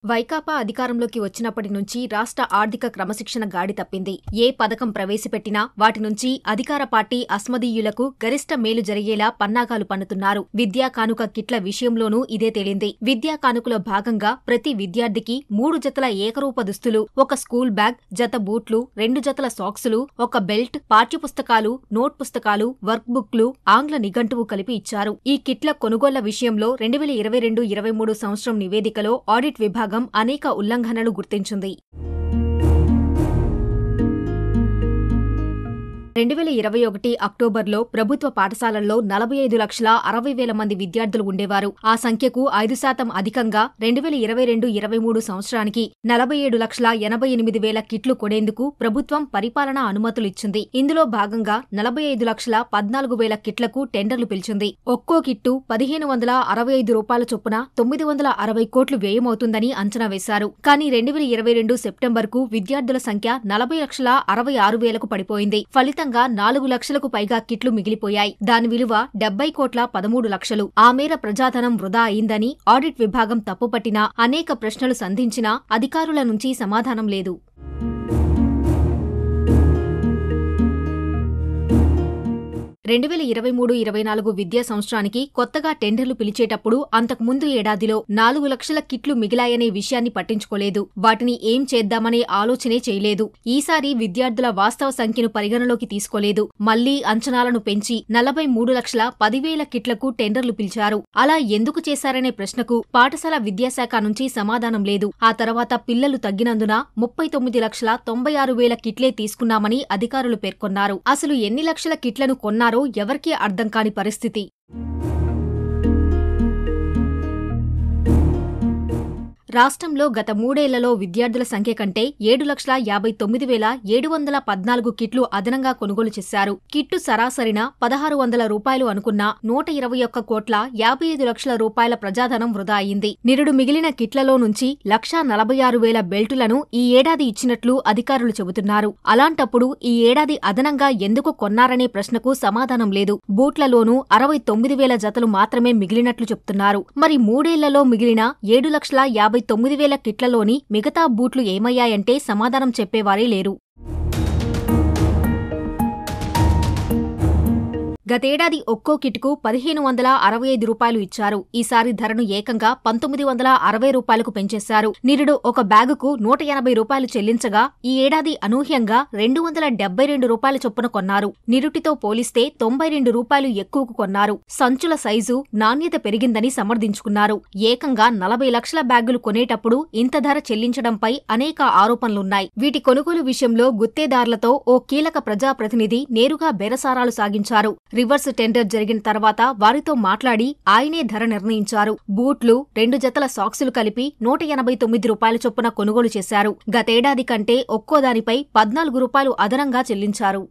వైకాపా అధికారంలోకి వచ్చినప్పటి నుంచి రాష్ట్ర ఆర్థిక క్రమశిక్షణ గాడి తప్పింది. ఏ పథకం ప్రవేశపెట్టినా వాటి నుంచి అధికార పార్టీ అస్మదీయులకు గరిష్ట మేలు జరిగేలా పన్నాగాలు పన్నుతున్నారు. విద్యా కానుక కిట్ల విషయంలోనూ ఇదే తేలింది. విద్యా కానుకలో భాగంగా ప్రతి విద్యార్థికి 3 జతల ఏకరూప దుస్తులు, ఒక స్కూల్ బ్యాగ్, జత బూట్లు, 2 జతల సాక్సులు, ఒక బెల్ట్, పాఠ్యపుస్తకాలు, నోట్ పుస్తకాలు, వర్క్ బుక్లు, ఆంగ్ల నిఘంటువు కలిపి ఇచ్చారు. ఈ కిట్ల కొనుగోళ్ల విషయంలో 2022-23 సంవత్సరం నివేదికలో ఆడిట్ విభాగం అనేక ఉల్లంఘనలు గుర్తించింది. 2021 అక్టోబర్లో ప్రభుత్వ పాఠశాలల్లో 45,60,000 మంది విద్యార్థులు ఉండేవారు. ఆ సంఖ్యకు 5% అధికంగా 2022-23 సంవత్సరానికి 47,88,000 కిట్లు కొనేందుకు ప్రభుత్వం పరిపాలనా అనుమతులిచ్చింది. ఇందులో భాగంగా 45,14,000 కిట్లకు టెండర్లు పిలిచింది. ఒక్కో కిట్టు రూ. 1,565 చొప్పున 960 కోట్లు వ్యయమవుతుందని అంచనా వేశారు. కానీ 2022 సెప్టెంబర్కు విద్యార్థుల సంఖ్య 40,66,000కు పడిపోయింది. ఫలితంగా 4 లక్షలకు పైగా కిట్లు మిగిలిపోయాయి. దాని విలువ 70,13,00,000. ఆ మేర ప్రజాధనం వృధా అయిందని ఆడిట్ విభాగం తప్పుపట్టినా, అనేక ప్రశ్నలు సంధించినా అధికారుల నుంచి సమాధానం లేదు. 2023-24 విద్యా సంవత్సరానికి కొత్తగా టెండర్లు పిలిచేటప్పుడు అంతకుముందు ఏడాదిలో 4 లక్షల కిట్లు మిగిలాయనే విషయాన్ని పట్టించుకోలేదు. వాటిని ఏం చేద్దామనే ఆలోచనే చేయలేదు. ఈసారి విద్యార్థుల వాస్తవ సంఖ్యను పరిగణలోకి తీసుకోలేదు. మళ్లీ అంచనాలను పెంచి 43,10,000 కిట్లకు టెండర్లు పిలిచారు. అలా ఎందుకు చేశారనే ప్రశ్నకు పాఠశాల విద్యాశాఖ నుంచి సమాధానం లేదు. ఆ తర్వాత పిల్లలు తగ్గినందున 39,96,000 కిట్లే తీసుకున్నామని అధికారులు పేర్కొన్నారు. అసలు ఎన్ని లక్షల కిట్లను కొన్నారో ఎవరికీ అర్థం కాని పరిస్థితి. రాష్ట్రంలో గత 3 ఏళ్లలో విద్యార్థుల సంఖ్య కంటే 7,59,714 కిట్లు అదనంగా కొనుగోలు చేశారు. కిట్టు సరాసరిన రూ. 1,600 అనుకున్న 121,55 లక్షల రూపాయల ప్రజాధనం వృధా అయింది. నిరుడు మిగిలిన కిట్లలో నుంచి 1,46,000 బెల్టులను ఈ ఏడాది ఇచ్చినట్లు అధికారులు చెబుతున్నారు. అలాంటప్పుడు ఈ ఏడాది అదనంగా ఎందుకు కొన్నారనే ప్రశ్నకు సమాధానం లేదు. బూట్లలోనూ 69,000 జతలు మాత్రమే మిగిలినట్లు చెప్తున్నారు. మరి 3 ఏళ్లలో మిగిలిన 7,59,000 కిట్లలోని మిగతా బూట్లు ఏమయ్యాయంటే సమాధానం చెప్పేవారే లేరు. గతేడాది ఒక్కో కిట్కు రూ. 1,565 ఇచ్చారు. ఈసారి ధరను ఏకంగా రూ. 1,960 పెంచేశారు. నిరుడు ఒక బ్యాగుకు రూ. 180 చెల్లించగా ఈ ఏడాది అనూహ్యంగా రూ. 272 చొప్పున కొన్నారు. నిరుటితో పోలిస్తే రూ. 92 ఎక్కువకు కొన్నారు. సంచుల సైజు, నాణ్యత పెరిగిందని సమర్థించుకున్నారు. ఏకంగా 40 లక్షల బ్యాగులు కొనేటప్పుడు ఇంత ధర చెల్లించడంపై అనేక ఆరోపణలున్నాయి. వీటి కొనుగోలు విషయంలో గుత్తేదార్లతో ఓ కీలక ప్రజాప్రతినిధి నేరుగా బేరసారాలు సాగించారు. రివర్స్ టెండర్ జరిగిన తర్వాత వారితో మాట్లాడి ఆయనే ధర నిర్ణయించారు. బూట్లు, 2 జతల సాక్సులు కలిపి రూ. 189 చొప్పున కొనుగోలు చేశారు. గతేడాది కంటే ఒక్కోదానిపై రూ. 14 అదనంగా చెల్లించారు.